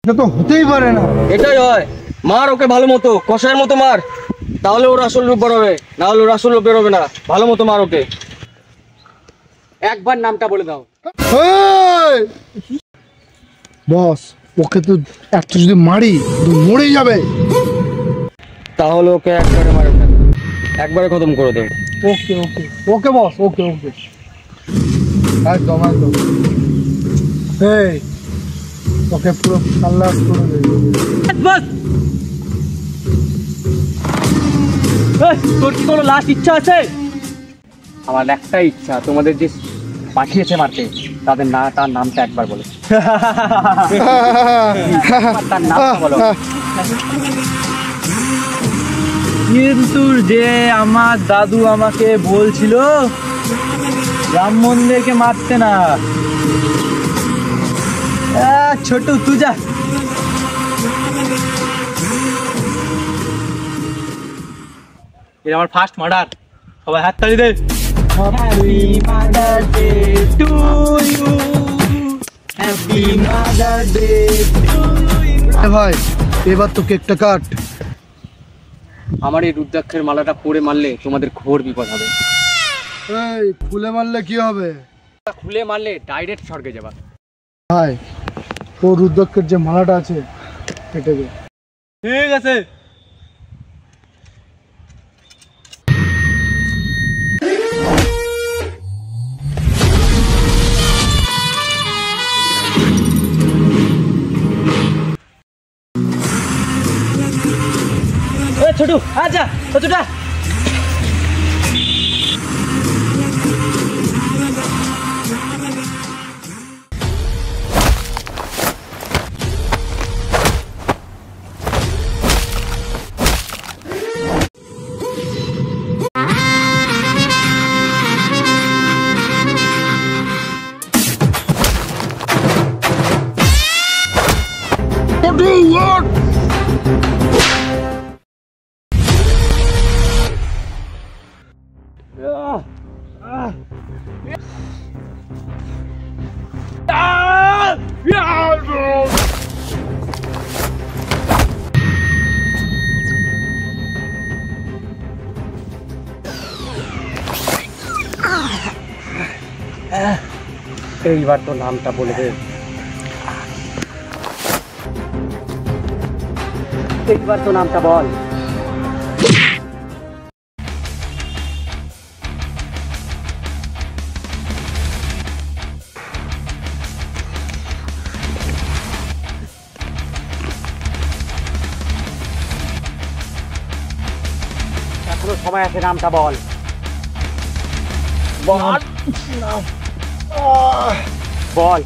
এটা তো হতেই পারে না। এটাই হয়, মার ওকে ভালো মতো, কষায়ের মতো মার, তাহলে ওর আসল রূপ বেরোবে, না হলে ওর আসল রূপ বেরোবে না। ভালো মতো মার ওকে। একবার নামটা বলে দাও। বস, ওকে তো একটা যদি মারি তো মরে যাবে। তাহলে ওকে একবারে মারে, একবারে খতম করে দেবে। ওকে ওকে ওকে বস, ওকে ওকে একদম একদম। এই ওকে পুরো খাল্লাস করে দেবে। তোর কি কোনো লাস্ট ইচ্ছা আছে? আমার একটাই ইচ্ছা, তোমাদের যে পাঠিয়েছে মারতে তাদের তার নামটা একবার বলো। তার নামটা বলো। কিন্তু যে আমার দাদু আমাকে বলছিল রাম মন্দিরকে মারতে না। ছোটু তুই যা। এটা আমার ফার্স্ট মার্ডার, সবাই হাততালি দে। Happy mother day to you, happy mother day to you. ভাই এবার তো কেকটা কাট। আমার এই রুদ্রাক্ষের মালাটা পরে মারলে তোমাদের ঘোর বিপদ হবে। এই খুলে মারলে কি হবে? খুলে মারলে ডাইরেক্ট স্বর্গে যাবা। ভাই ও রুদ্রাক্ষের যে মালাটা আছে কেটে দে। ঠিক আছে। ছোটু আচ্ছা ছোটুটা। এইবার তো নামটা বলে দে। এইবার তো নামটা বল। এখনো সময় আছে, নামটা বল। বল বল।